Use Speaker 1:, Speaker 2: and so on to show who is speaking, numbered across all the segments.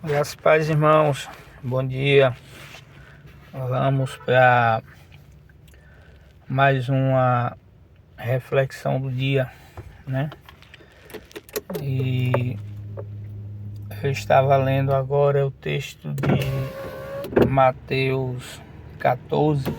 Speaker 1: Graças a paz, irmãos. Bom dia. Vamos para mais uma reflexão do dia, né? E eu estava lendo agora o texto de Mateus 14.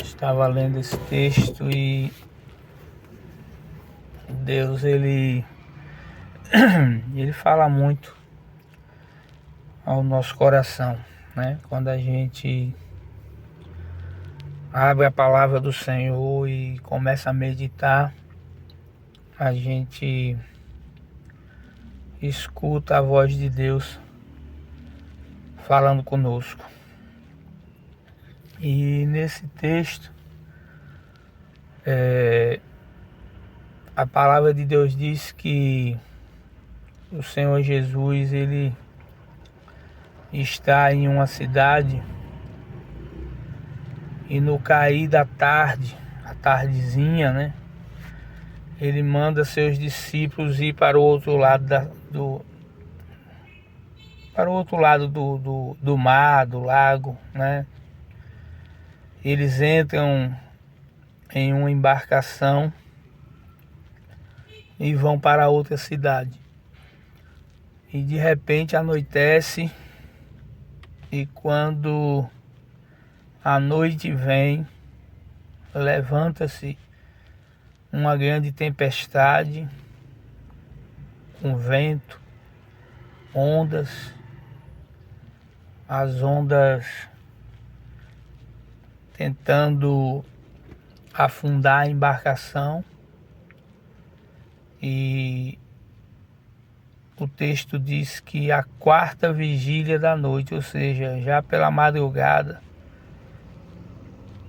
Speaker 1: Estava lendo esse texto e Deus, ele fala muito ao nosso coração, né? Quando a gente abre a palavra do Senhor e começa a meditar, a gente escuta a voz de Deus falando conosco. E nesse texto, a palavra de Deus diz que o Senhor Jesus, ele está em uma cidade e no cair da tarde, a tardezinha, né? Ele manda seus discípulos ir para o outro lado do mar, do lago, né? Eles entram em uma embarcação e vão para outra cidade. E de repente anoitece, e quando a noite vem, levanta-se uma grande tempestade, com vento, ondas, as ondas tentando afundar a embarcação. E o texto diz que a quarta vigília da noite, ou seja, já pela madrugada,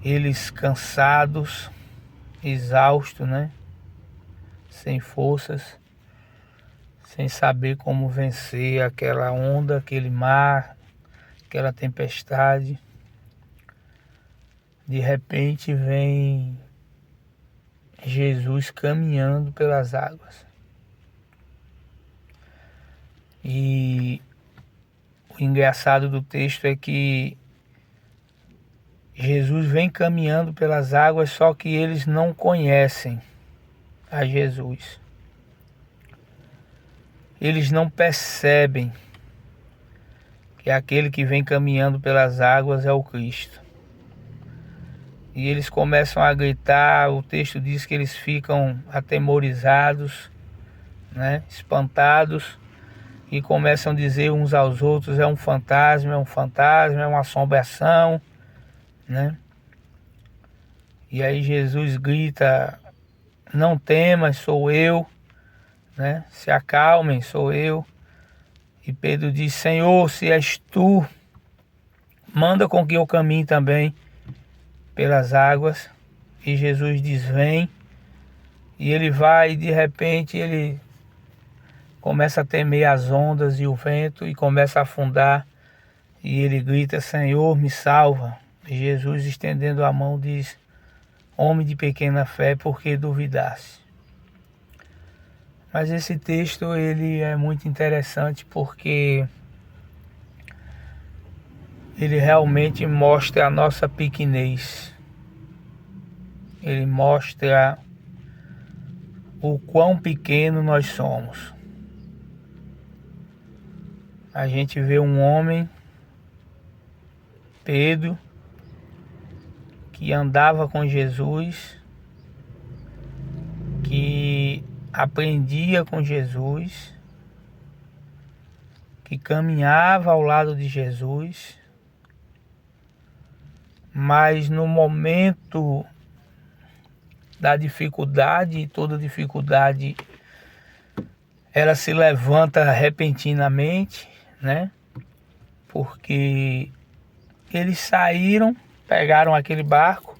Speaker 1: eles cansados, exaustos, né? Sem forças, sem saber como vencer aquela onda, aquele mar, aquela tempestade. De repente vem Jesus caminhando pelas águas. E o engraçado do texto é que Jesus vem caminhando pelas águas, só que eles não conhecem a Jesus. Eles não percebem que aquele que vem caminhando pelas águas é o Cristo. E eles começam a gritar, o texto diz que eles ficam atemorizados, né, espantados, e começam a dizer uns aos outros: é um fantasma, é uma assombração, né? E aí Jesus grita: não temas, sou eu, né? Se acalmem, sou eu. E Pedro diz: Senhor, se és tu, manda com que eu caminhe também pelas águas. E Jesus diz: vem. E ele vai, e de repente ele começa a temer as ondas e o vento e começa a afundar. E ele grita: Senhor, me salva. E Jesus, estendendo a mão, diz: homem de pequena fé, por que duvidaste? Mas esse texto, ele é muito interessante porque ele realmente mostra a nossa pequenez. Ele mostra o quão pequeno nós somos. A gente vê um homem, Pedro, que andava com Jesus, que aprendia com Jesus, que caminhava ao lado de Jesus, mas no momento da dificuldade, toda dificuldade ela se levanta repentinamente, né? Porque eles saíram, pegaram aquele barco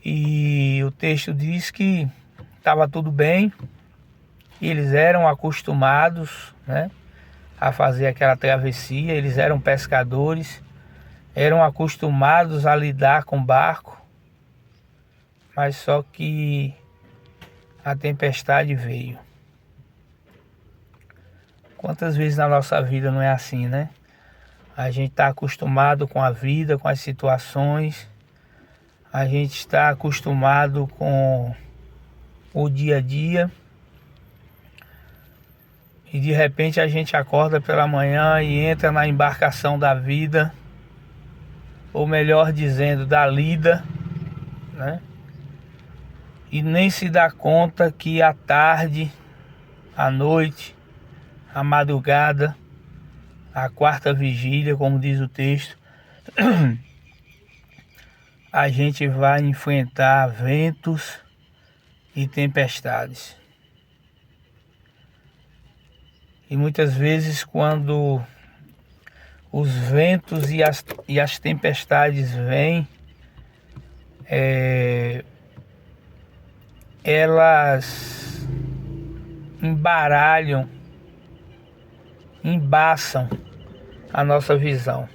Speaker 1: e o texto diz que estava tudo bem. Eles eram acostumados, né, a fazer aquela travessia, eles eram pescadores, eram acostumados a lidar com barco, mas só que a tempestade veio. Quantas vezes na nossa vida não é assim, né? A gente está acostumado com a vida, com as situações. A gente está acostumado com o dia a dia. E de repente a gente acorda pela manhã e entra na embarcação da vida. Ou melhor dizendo, da lida, né? E nem se dá conta que à tarde, à noite, à madrugada, à quarta vigília, como diz o texto, a gente vai enfrentar ventos e tempestades. E muitas vezes quando os ventos e as tempestades vêm, elas embaralham, embaçam a nossa visão.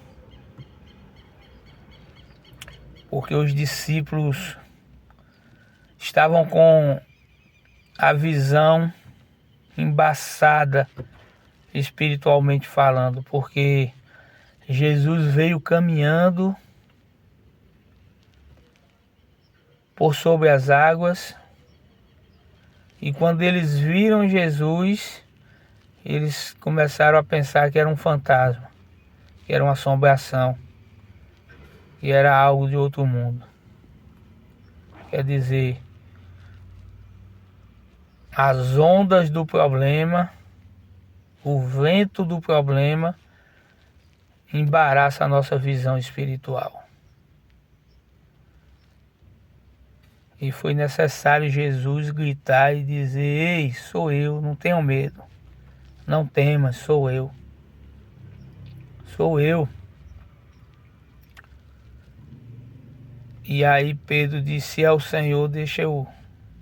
Speaker 1: Porque os discípulos estavam com a visão embaçada espiritualmente falando, porque Jesus veio caminhando por sobre as águas, e quando eles viram Jesus, eles começaram a pensar que era um fantasma, que era uma assombração, que era algo de outro mundo. Quer dizer, as ondas do problema, o vento do problema embaraça a nossa visão espiritual. E foi necessário Jesus gritar e dizer: ei, sou eu, não tenham medo, não temas, sou eu. Sou eu. E aí Pedro disse: é o Senhor, deixa eu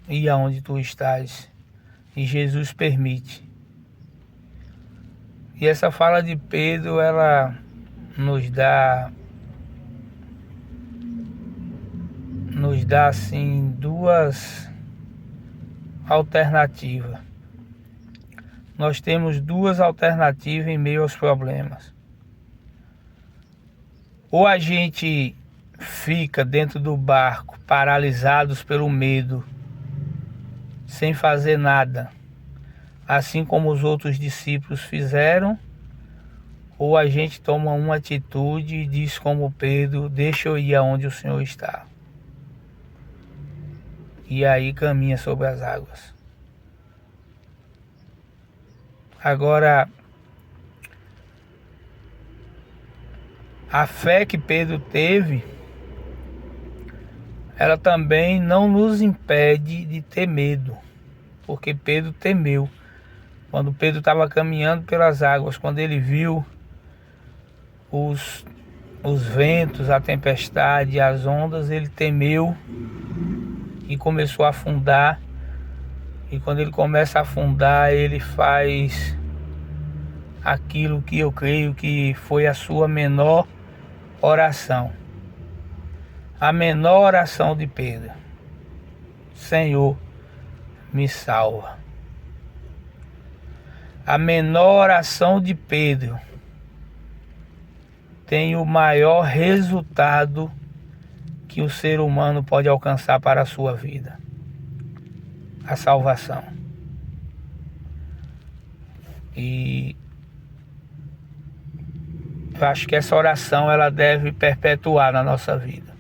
Speaker 1: ir aonde tu estás. E Jesus permite. E essa fala de Pedro, ela nos dá assim duas alternativas. Nós temos duas alternativas em meio aos problemas. Ou a gente fica dentro do barco paralisados pelo medo, sem fazer nada, assim como os outros discípulos fizeram, ou a gente toma uma atitude e diz como Pedro: deixa eu ir aonde o Senhor está. E aí caminha sobre as águas. Agora, a fé que Pedro teve, ela também não nos impede de ter medo, porque Pedro temeu. Quando Pedro estava caminhando pelas águas, quando ele viu os ventos, a tempestade, as ondas, ele temeu e começou a afundar. E quando ele começa a afundar, ele faz aquilo que eu creio que foi a sua menor oração. A menor oração de Pedro: Senhor, me salva. A menor oração de Pedro tem o maior resultado que o ser humano pode alcançar para a sua vida: a salvação. E eu acho que essa oração ela deve perpetuar na nossa vida.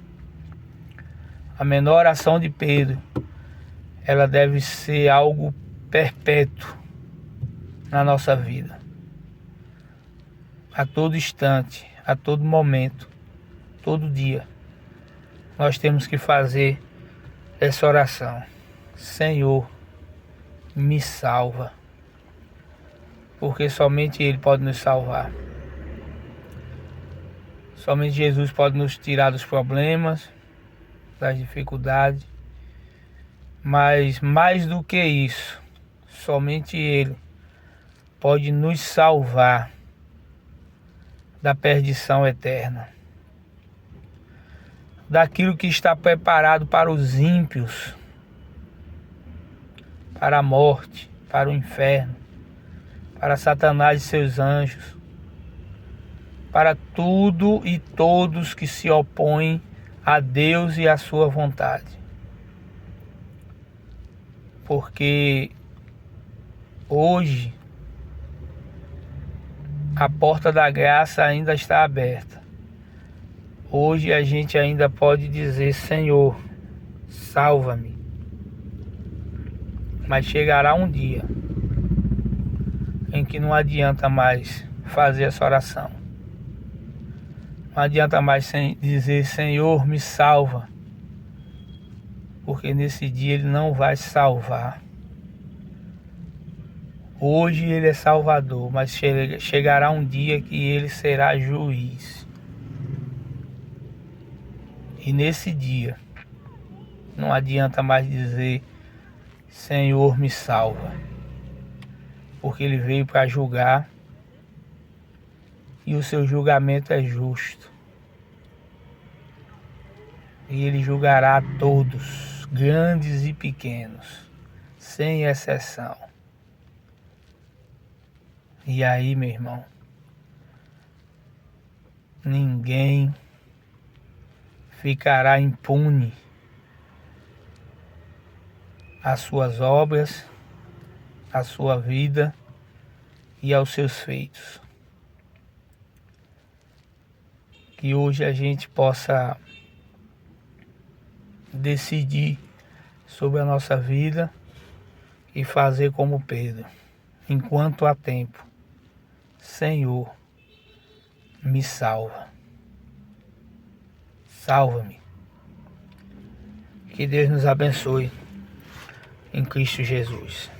Speaker 1: A menor oração de Pedro, ela deve ser algo perpétuo na nossa vida. A todo instante, a todo momento, todo dia, nós temos que fazer essa oração: Senhor, me salva. Porque somente Ele pode nos salvar. Somente Jesus pode nos tirar dos problemas, das dificuldades. Mas mais do que isso, somente Ele pode nos salvar da perdição eterna, daquilo que está preparado para os ímpios, para a morte, para o inferno, para Satanás e seus anjos, para tudo e todos que se opõem a Deus e à sua vontade. Porque hoje a porta da graça ainda está aberta. Hoje a gente ainda pode dizer: Senhor, salva-me. Mas chegará um dia em que não adianta mais fazer essa oração. Não adianta mais dizer: Senhor, me salva. Porque nesse dia Ele não vai salvar. Hoje Ele é Salvador, mas chegará um dia que Ele será juiz. E nesse dia, não adianta mais dizer: Senhor, me salva. Porque Ele veio para julgar e o seu julgamento é justo. E Ele julgará a todos, grandes e pequenos, sem exceção. E aí, meu irmão, ninguém ficará impune às suas obras, à sua vida e aos seus feitos. Que hoje a gente possa decidir sobre a nossa vida e fazer como Pedro, enquanto há tempo: Senhor, me salva. Salva-me. Que Deus nos abençoe em Cristo Jesus.